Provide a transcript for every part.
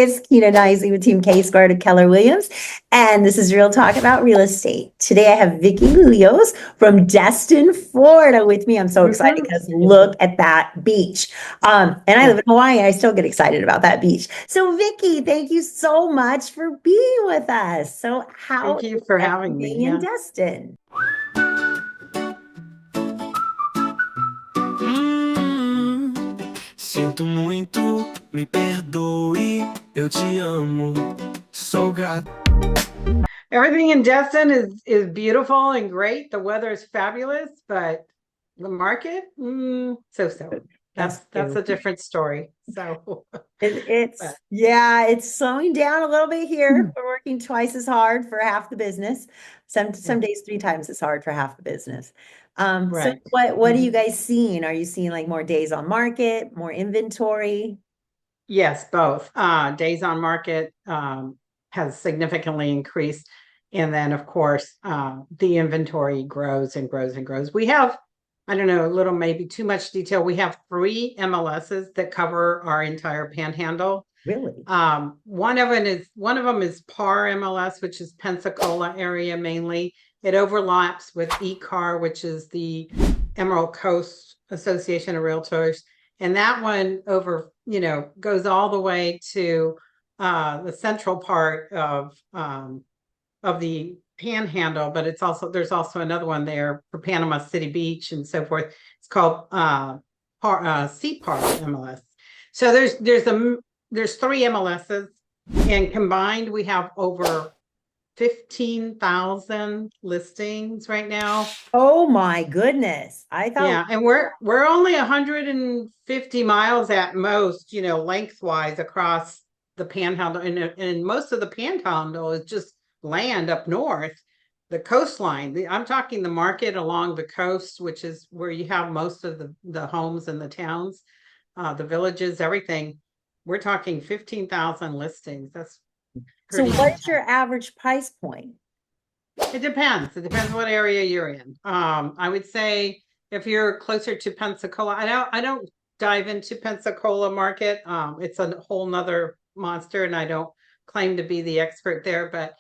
it's Kina Knisley with Team K Squared at Keller Williams, and this is Real Talk about Real Estate. Today I have Vicky Leos from Destin, Florida with me. I'm so excited because look at that beach. And I live in Hawaii, and I still get excited about that beach. So Vicky, thank you so much for being with us. So how Thank you is for having me. everything in Destin? Sinto muito, me perdoe, eu te amo, sou grato. Everything in Destin is beautiful and great. The weather is fabulous, but the market, so. That's a different story. So It's slowing down a little bit here. We're working twice as hard for half the business. Some days 3 times as hard for half the business. So right. what are you guys seeing? Are you seeing like more days on market, more inventory? Yes, both. Days on market has significantly increased. And then, of course, the inventory grows and grows and grows. We have, I don't know, a little maybe too much detail. We have 3 MLSs that cover our entire panhandle. Really? One of them is PAR MLS, which is Pensacola area mainly. It overlaps with ECAR, which is the Emerald Coast Association of Realtors. And that one goes all the way to the central part of the Panhandle, but there's also another one there for Panama City Beach and so forth. It's called CPAR MLS. So there's 3 MLSs, and combined we have over 15,000 listings right now. Oh my goodness. I thought Yeah, and we're only 150 miles at most, lengthwise across the Panhandle, and most of the Panhandle is just land up north, the coastline. I'm talking the market along the coast, which is where you have most of the homes and the towns, the villages, everything. We're talking 15,000 listings. That's so. pretty What is intense. your average price point? It depends. It depends what area you're in. I would say if you're closer to Pensacola, I don't dive into Pensacola market. It's a whole nother monster, and I don't claim to be the expert there. But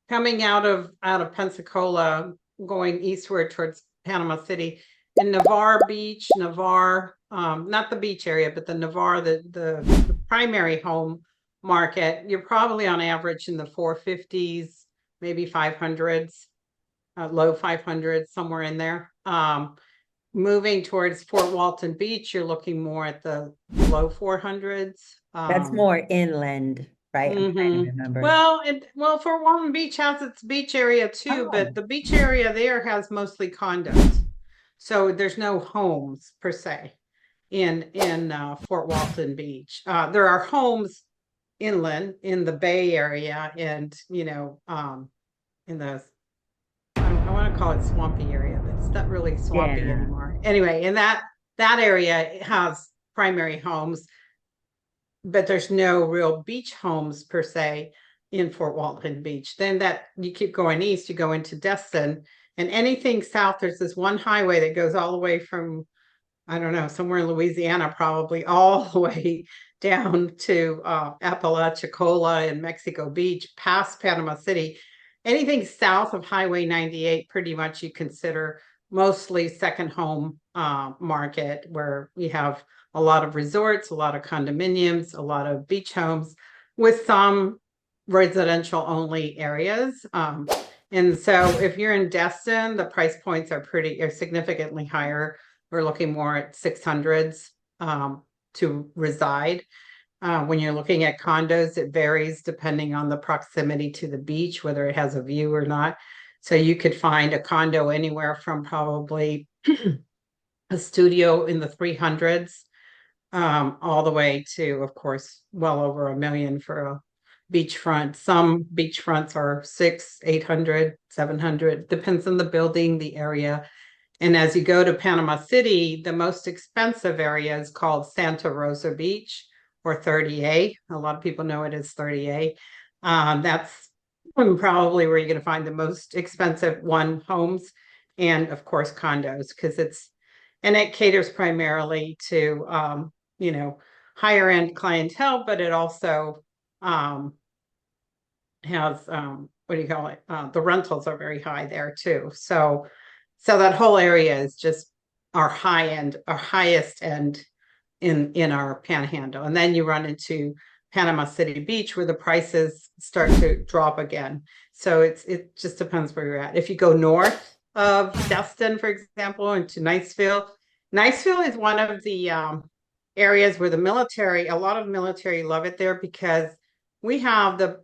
coming out of Pensacola, going eastward towards Panama City, in Navarre Beach, not the beach area, but the Navarre, the primary home market, you're probably on average in the 450s. Maybe 500s, low 500s, somewhere in there. Moving towards Fort Walton Beach, you're looking more at the low 400s. That's more inland, right? I'm trying to remember. Well, Fort Walton Beach has its beach area too, but the beach area there has mostly condos, so there's no homes per se in Fort Walton Beach. There are homes inland in the Bay Area, and in the I want to call it swampy area, but it's not really swampy anymore. Anyway, in that area, it has primary homes, but there's no real beach homes per se in Fort Walton Beach. Then that you keep going east, you go into Destin, and anything south, there's this one highway that goes all the way from, I don't know, somewhere in Louisiana, probably all the way down to Apalachicola and Mexico Beach, past Panama City. Anything south of Highway 98, pretty much you consider mostly second home market, where you have a lot of resorts, a lot of condominiums, a lot of beach homes, with some residential only areas. And so if you're in Destin, the price points are significantly higher. We're looking more at 600s to reside. When you're looking at condos, it varies depending on the proximity to the beach, whether it has a view or not. So you could find a condo anywhere from probably a studio in the 300s, all the way to, of course, well over $1 million for a beachfront. Some beachfronts are 600, 800, 700, depends on the building, the area. And as you go to Panama City, the most expensive area is called Santa Rosa Beach, or 30A. A lot of people know it as 30A. That's probably where you're going to find the most expensive homes, and of course condos, because it caters primarily to higher end clientele, but it also has what do you call it? The rentals are very high there too. So that whole area is just our high end, our highest end in our Panhandle. And then you run into Panama City Beach where the prices start to drop again. So it just depends where you're at. If you go north of Destin, for example, into Niceville, Niceville is one of the areas where the military, a lot of military love it there because we have the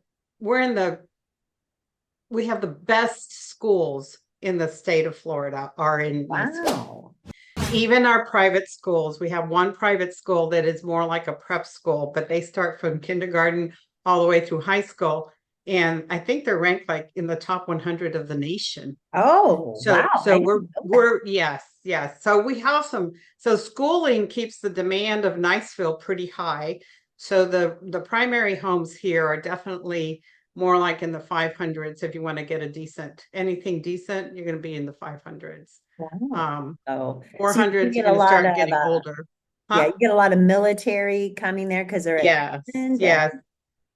best schools in the state of Florida are in Niceville. Wow. Even our private schools, we have one private school that is more like a prep school, but they start from kindergarten all the way through high school. And I think they're ranked like in the top 100 of the nation. Oh, wow. So we're yes. So we have so schooling keeps the demand of Niceville pretty high. So the primary homes here are definitely more like in the 500s. If you want to get anything decent, you're going to be in the 500s. Wow. Oh, 400s, you're going to start getting older. Yeah, you get a lot of military coming there because they're yes.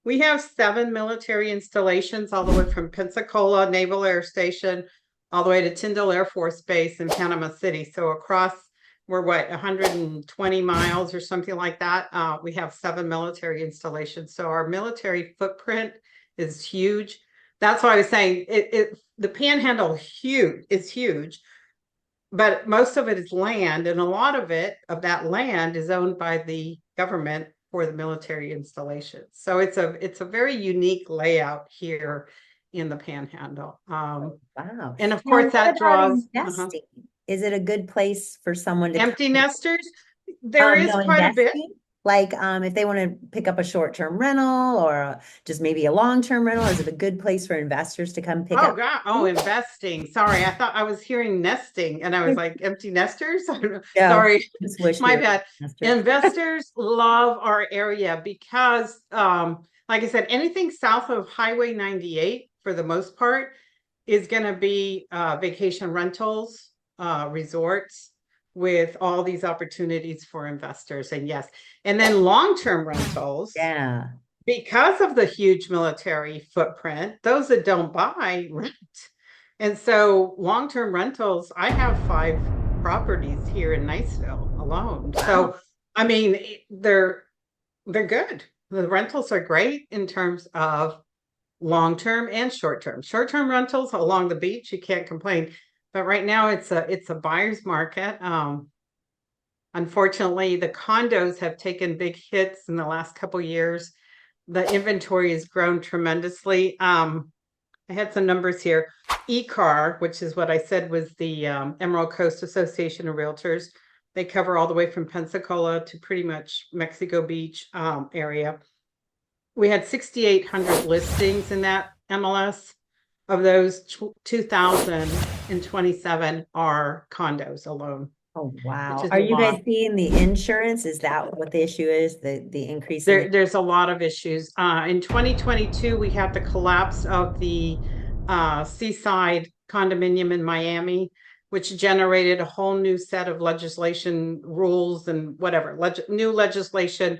We have 7 military installations all the way from Pensacola Naval Air Station all the way to Tyndall Air Force Base in Panama City. So across, we're 120 miles or something like that. We have 7 military installations. So our military footprint is huge. That's why I was saying the Panhandle is huge, but most of it is land, and a lot of that land is owned by the government for the military installations. So it's a very unique layout here in the Panhandle. Wow. And of course that draws investing. Is it a good place for someone to empty nesters? There is quite a bit. Like if they want to pick up a short-term rental or just maybe a long-term rental, is it a good place for investors to come pick up? Investing. Sorry, I thought I was hearing nesting and I was like empty nesters. Yeah, sorry, my bad. Investors love our area because like I said, anything south of Highway 98 for the most part is going to be vacation rentals, resorts, with all these opportunities for investors. And yes, and then long-term rentals. Yeah. Because of the huge military footprint, those that don't buy rent. And so long-term rentals, I have 5 properties here in Niceville alone. Wow. So, I mean, they're good. The rentals are great in terms of long-term and short-term. Short-term rentals along the beach, you can't complain. But right now it's a buyer's market. Unfortunately, the condos have taken big hits in the last couple of years. The inventory has grown tremendously. I had some numbers here. ECAR, which is what I said was the Emerald Coast Association of Realtors. They cover all the way from Pensacola to pretty much Mexico Beach area. We had 6,800 listings in that MLS. Of those, 2,027 are condos alone. Oh, wow. Are you guys seeing the insurance? Is that what the issue is? The increase? There's a lot of issues. In 2022, we had the collapse of the Seaside condominium in Miami, which generated a whole new set of legislation, rules, and whatever, new legislation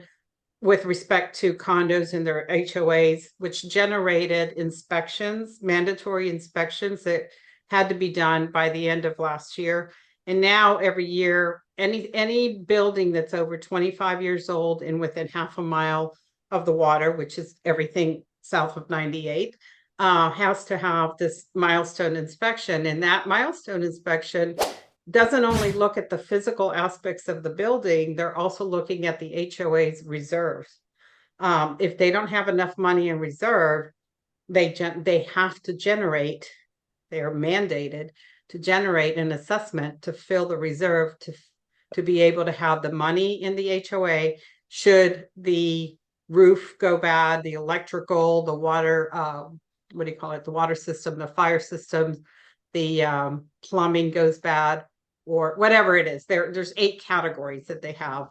with respect to condos and their HOAs, which generated inspections, mandatory inspections that had to be done by the end of last year. And now every year, any building that's over 25 years old and within half a mile of the water, which is everything south of 98, has to have this milestone inspection. And that milestone inspection doesn't only look at the physical aspects of the building, they're also looking at the HOA's reserves. If they don't have enough money in reserve, they have to generate, they are mandated to generate an assessment to fill the reserve to be able to have the money in the HOA should the roof go bad, the electrical, the water, what do you call it? The water system, the fire systems, the plumbing goes bad, or whatever it is. There's 8 categories that they have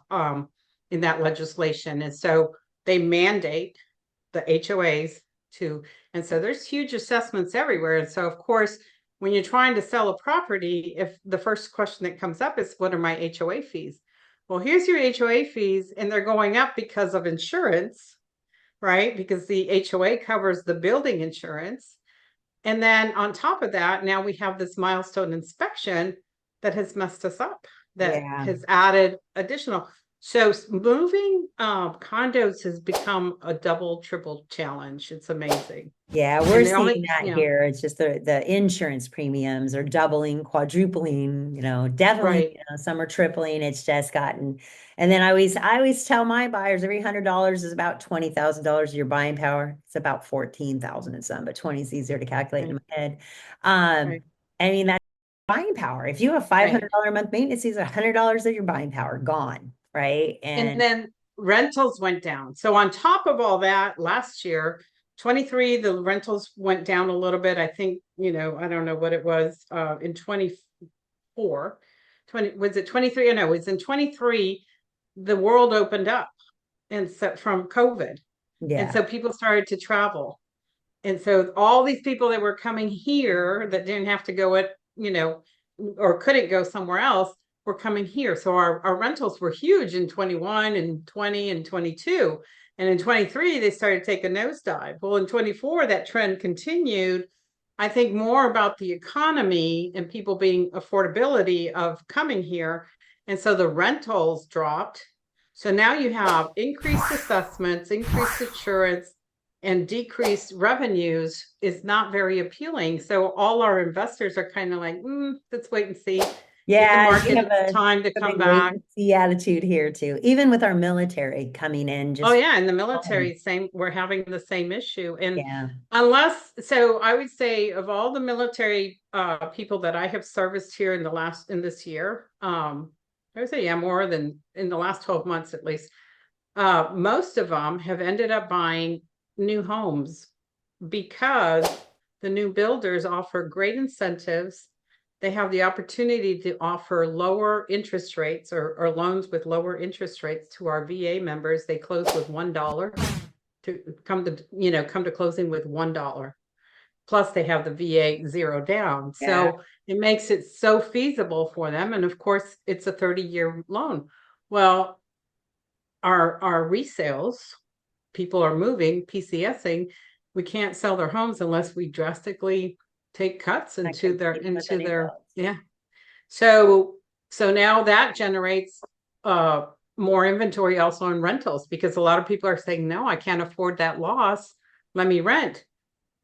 in that legislation. And so they mandate the HOAs and so there's huge assessments everywhere. And so of course, when you're trying to sell a property, if the first question that comes up is, what are my HOA fees? well, here's your HOA fees, and they're going up because of insurance, right? Because the HOA covers the building insurance. And then on top of that, now we have this milestone inspection that has messed us up, that Yeah. has added additional. So moving condos has become a double, triple challenge. It's amazing. Yeah, we're And the only, seeing that yeah, here. It's just the insurance premiums are doubling, quadrupling, definitely, right. some are tripling. It's just gotten, and then I always tell my buyers every $100 is about $20,000 of your buying power. It's about 14,000 in some, but 20 is easier to calculate in Right, my head. Um, right, I mean, that's buying power. If you have right. $500 a month maintenance, these are $100 of your buying power gone, right? And And then rentals went down. So on top of all that, last year, 23, the rentals went down a little bit. I think, I don't know what it was in 24, 20, was it 23? No, it was in 23, the world opened up and so from COVID. And yeah, so people started to travel. And so all these people that were coming here that didn't have to go or couldn't go somewhere else were coming here. So our rentals were huge in 21 and 20 and 22. And in 23, they started to take a nosedive. Well, in 24, that trend continued. I think more about the economy and people being affordability of coming here. And so the rentals dropped. So now you have increased assessments, increased insurance, and decreased revenues is not very appealing. So all our investors are kind of like, let's wait and see. Give the yeah, we market have its time to a come big wait back. and see attitude here too, even with our military coming in, Oh just, yeah, in the military, same, we're having the same issue. And yeah, so I would say of all the military people that I have serviced here in this year, I would say, yeah, more than in the last 12 months at least. Most of them have ended up buying new homes because the new builders offer great incentives. They have the opportunity to offer lower interest rates or loans with lower interest rates to our VA members. They close with $1 to come to closing with $1. Plus they have the VA zero down. yeah, So it makes it so feasible for them. And of course, it's a 30-year loan. Well, our resales, people are moving, PCSing, we can't sell their homes unless we drastically take cuts I into couldn't think with any of those. yeah. So now that generates more inventory also in rentals because a lot of people are saying, no, I can't afford that loss. Let me rent.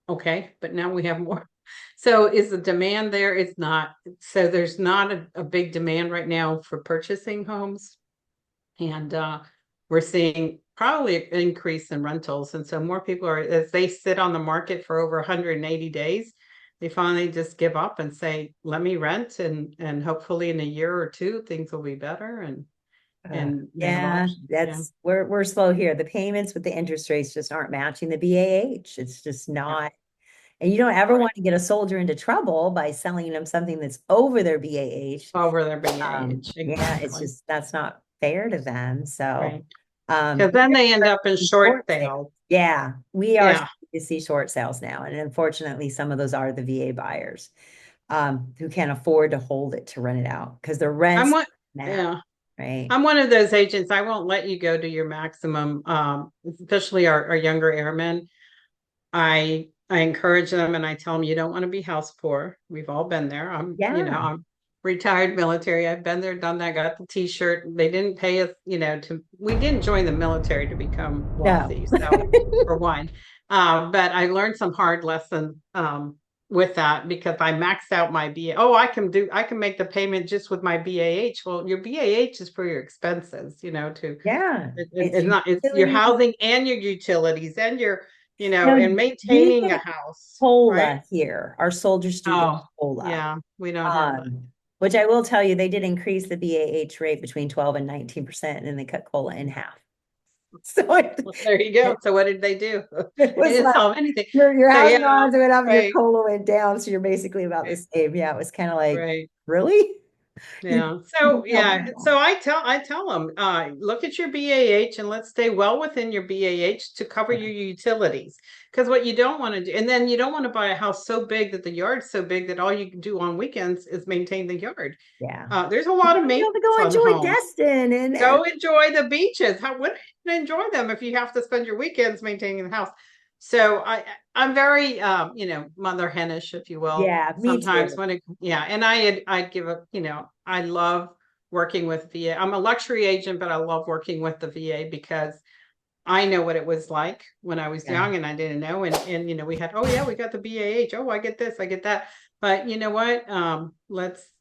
Okay, but now we have more. So is the demand there? It's not. So there's not a big demand right now for purchasing homes. And we're seeing probably an increase in rentals. And so more people are, as they sit on the market for over 180 days, they finally just give up and say, let me rent and hopefully in a year or two, things will be better and they have Yeah, options. Yeah. we're slow here. The payments with the interest rates just aren't matching the BAH. It's just Yeah. not. And you don't ever Right. want to get a soldier into trouble by selling them something that's over their BAH. Over their BAH. Yeah, it's Exactly. just, that's not fair to them. So, Right. Because then they end up in short short sales. sales. Yeah, we are Yeah. starting to see short sales now. And unfortunately, some of those are the VA buyers, who can't afford to hold it to rent it out because the I'm rents what, now, yeah. right? I'm one of those agents. I won't let you go to your maximum, especially our younger airmen. I encourage them and I tell them you don't want to be house poor. We've all been there. Yeah. I'm retired military. I've been there, done that, got the t-shirt. They didn't pay us, we didn't join the military to become No. wealthy. So for one. But I learned some hard lessons with that because I maxed out my BA. Oh, I can make the payment just with my BAH. Well, your BAH is for your expenses, Yeah. it's not, it's your Utilities. housing and your utilities and your No, and we maintaining a get house, right? COLA here. Our soldiers do get Oh, COLA. yeah, we don't have that. Which I will tell you, they did increase the BAH rate between 12 and 19%, and then they cut COLA in half. So Well, there you go. So what did they do? it They was didn't like solve anything. your So housing yeah, odds went up and your right, COLA went down. So you're basically about the right, same. Yeah, it was kind of like, right. really? Yeah. You So tell yeah. people. So I tell them, look at your BAH and let's stay well within your BAH to cover Yeah. your utilities. Because what you don't want to do, and then you don't want to buy a house so big that the yard's so big that all you can do on weekends is maintain the yard. Yeah. There's a You lot of want to be able to go maintenance on enjoy homes. Destin and Go enjoy the beaches. How would you enjoy them if you have to spend your weekends maintaining the house? So I'm very mother henish, if you will. yeah, me Sometimes too. when it and I'd give a I love working with VA. I'm a luxury agent, but I love working with the VA because I know what it was like when I was Yeah. young and I didn't know. And we had, oh yeah, we got the BAH. Oh, I get this, I get that. But you know what?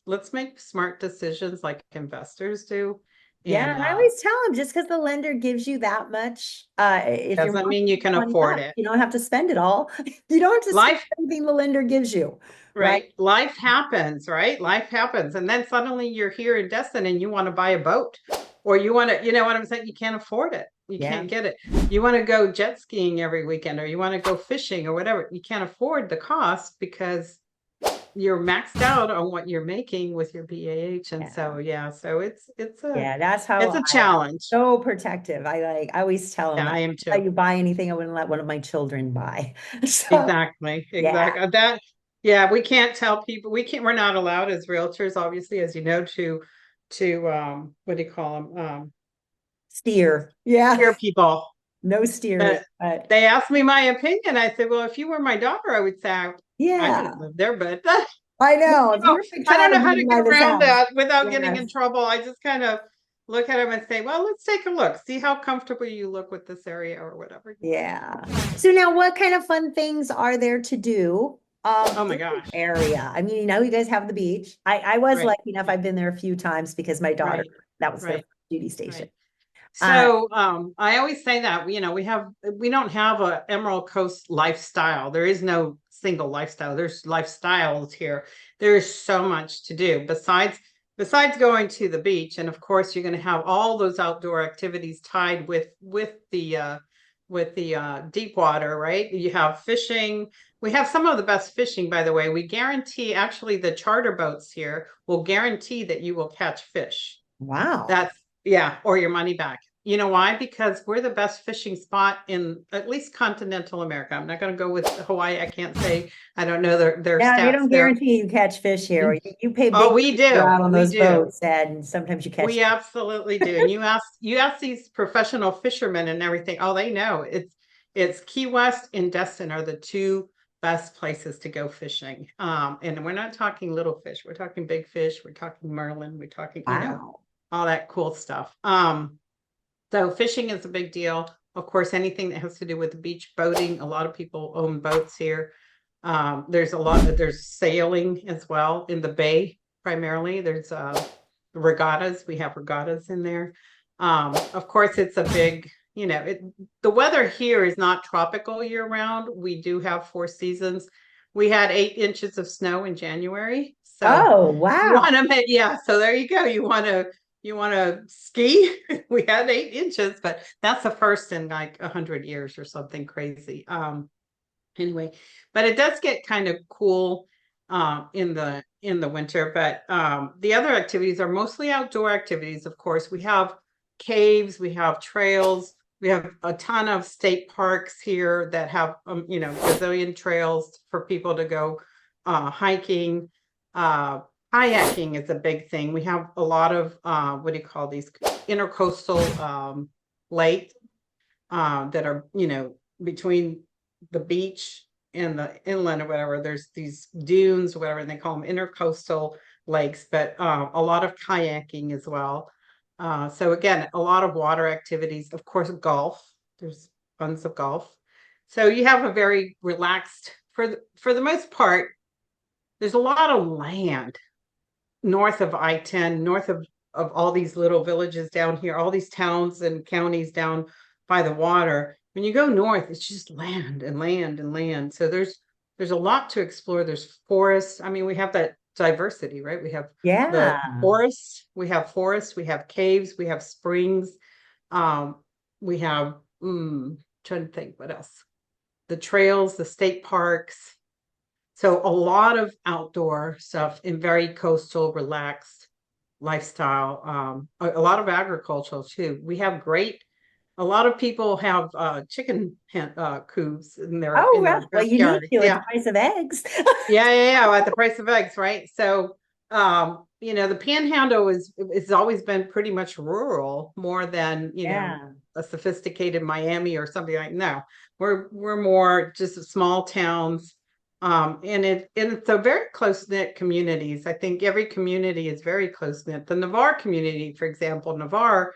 Let's make smart decisions like investors do. Yeah, And and I always tell them just because the lender gives you that much, if you're doesn't mean you can 20 afford bucks, it. you don't have to spend it all. You don't have to spend Life, everything the lender gives you, right? right? Life happens, right? Life happens. And then suddenly you're here in Destin and you want to buy a boat or you want to, you know what I'm saying? You can't afford it. You Yeah. can't get it. You want to go jet skiing every weekend or you want to go fishing or whatever. You can't afford the cost because you're maxed out on what you're making with your BAH. And Yeah. so, yeah, so Yeah, that's how it's a I challenge. so protective. I always tell them, Yeah, I I am let too. you buy anything I wouldn't let one of my children buy. So Exactly. yeah, Exactly. Yeah, we can't tell people, we're not allowed as realtors, obviously, as you know, to what do you call them? steer. Yeah, Hear people. no steering. But But they asked me my opinion. I said, well, if you were my daughter, I would say I yeah, wouldn't live there, but I know. If you were my I don't child, know you how to wouldn't get buy this around house. that without getting in Yes. trouble. I just kind of look at them and say, well, let's take a look, see how comfortable you look with this area or whatever. Yeah. So now what kind of fun things are there to do Oh my in the gosh. area? I mean, you know, you guys have the beach. I was Right. lucky enough, I've been there a few times because my daughter, Right. that was their Right. duty station. Right. Uh So I always say that, we don't have a Emerald Coast lifestyle. There is no single lifestyle. There's lifestyles here. There's so much to do besides going to the beach. And of course, you're going to have all those outdoor activities tied with the deep water, right? You have fishing. We have some of the best fishing, by the way. We guarantee, actually, the charter boats here will guarantee that you will catch fish. wow. That's yeah, or your money back. You know why? Because we're the best fishing spot in at least continental America. I'm not going to go with Hawaii. I can't say I don't know their Yeah, they stats don't there. guarantee you catch fish here. Or you pay Oh, big we to go do. out on We those do. boats and sometimes you catch We fish. absolutely do. And you ask these professional fishermen and everything. Oh, they know. It's Key West and Destin are the two best places to go fishing. And we're not talking little fish. We're talking big fish. We're talking marlin. We're talking, Wow. all that cool stuff. So fishing is a big deal. Of course, anything that has to do with the beach, boating. A lot of people own boats here. There's sailing as well in the bay primarily. There's regattas. We have regattas in there. Of course, it's a big, the weather here is not tropical year round. We do have 4 seasons. We had 8 inches of snow in January. So Oh, you wow. want to make, yeah, so there you go. You want to ski? We had 8 inches, but that's the first in like 100 years or something crazy. Anyway, but it does get kind of cool in the winter. But the other activities are mostly outdoor activities. Of course, we have caves, we have trails, we have a ton of state parks here that have gazillion trails for people to go hiking. Kayaking is a big thing. We have a lot of what do you call these intercoastal lake that are between the beach and the inland or whatever. There's these dunes or whatever, and they call them intercoastal lakes, but a lot of kayaking as well. So again, a lot of water activities. Of course, golf. There's tons of golf. So you have a very relaxed, for the most part, there's a lot of land north of I-10, north of all these little villages down here, all these towns and counties down by the water. When you go north, it's just land and land and land. So there's a lot to explore. There's forests. I mean, we have that diversity, right? We have Yeah. the forests, we have caves, we have springs. We have trying to think what else. The trails, the state parks. So a lot of outdoor stuff and very coastal, relaxed. lifestyle. A lot of agricultural too. We have a lot of people have chicken coops in Oh, their well, you need backyard. to at the Yeah. price of eggs. Yeah, at the price of eggs, right? So, the Panhandle is always been pretty much rural, more than, Yeah. a sophisticated Miami or something like. No, we're more just small towns, and it's a very close knit communities. I think every community is very close knit. The Navarre community, for example, Navarre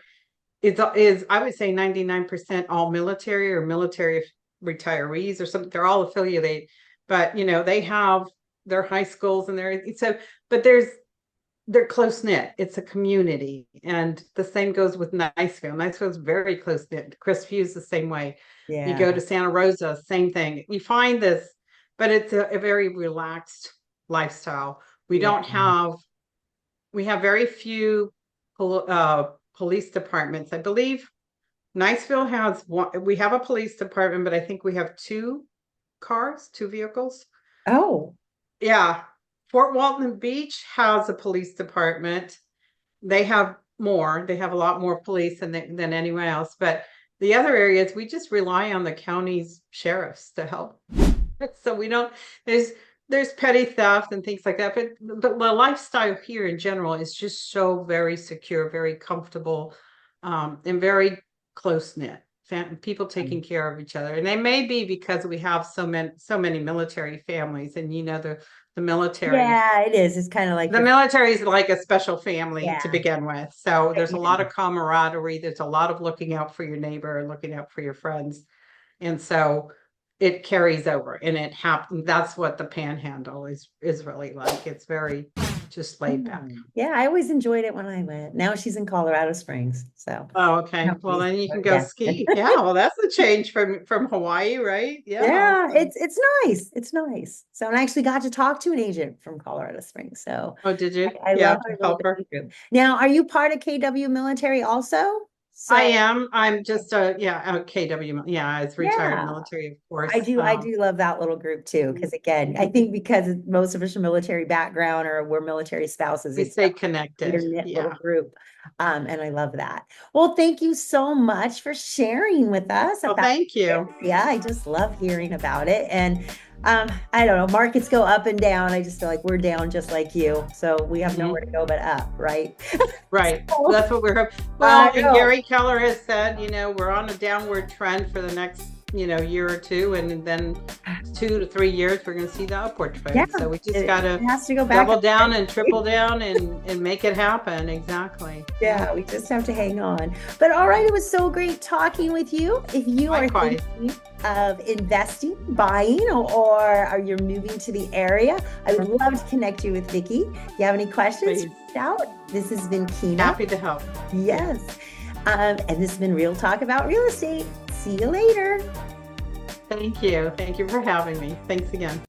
is I would say 99% all military or military retirees or something. They're all affiliated, but they have their high schools and but they're close knit. It's a community, and the same goes with Niceville. Niceville is very close knit. Crestview the same way. You go Yeah. to Santa Rosa, same thing. You find this, but it's a very relaxed lifestyle. We Yeah. don't have we have very few police departments. I believe Niceville has one. We have a police department, but I think we have two vehicles. Oh, Yeah. Fort Walton Beach has a police department. They have more. They have a lot more police than anyone else. But the other areas, we just rely on the county's sheriffs to help. So we don't. There's petty theft and things like that. But the lifestyle here in general is just so very secure, very comfortable, and very close knit. People taking care of each other, and they may be because we have so many military families, and the military. yeah, it is. It's kind of like The military is like a special family Yeah. to begin with. So there's a lot Yeah. of camaraderie. There's a lot of looking out for your neighbor and looking out for your friends. And so it carries over, and it happens. That's what the Panhandle is really like. It's very just laid back. Yeah, I always enjoyed it when I went. Now she's in Colorado Springs, so Oh, okay. No, Well, please. then you can go Yeah. ski. Yeah, well, that's a change from Hawaii, right? yeah, it's nice. It's nice. So, and I actually got to talk to an agent from Colorado Springs. So Oh, did you? I Yeah, love to our help her. little group. Now, are you part of KW military also? So I am. I'm just a KW. Yeah, as retired Yeah. military, of course. I do love that little group too, because again, I think because most of us are military background or we're military spouses, We it's stay a connected. knit Yeah. little group. And I love that. Well, thank you so much for sharing with us Well, about thank you. Yeah, I just love hearing about it. And I don't know, markets go up and down. I just feel like we're down just like you. So we have nowhere to go but up, right? Right. So- That's what we're hoping. Well, I and know. Gary Keller has said, we're on a downward trend for the next, year or two, and then 2 to 3 years, we're going to see the upward trend. Yeah, So we just it got to has to go back double up. down and triple down and make it happen. Exactly. Yeah, we just have to hang on. But all right, it was so great talking with you. If you Likewise. are thinking of investing, buying, or are you moving to the area, I would love to connect you with Vicky. If you have any questions, Please. reach out. This has been Kina. Happy to help. Yes. And this has been Real Talk About Real Estate. See you later. Thank you. Thank you for having me. Thanks again.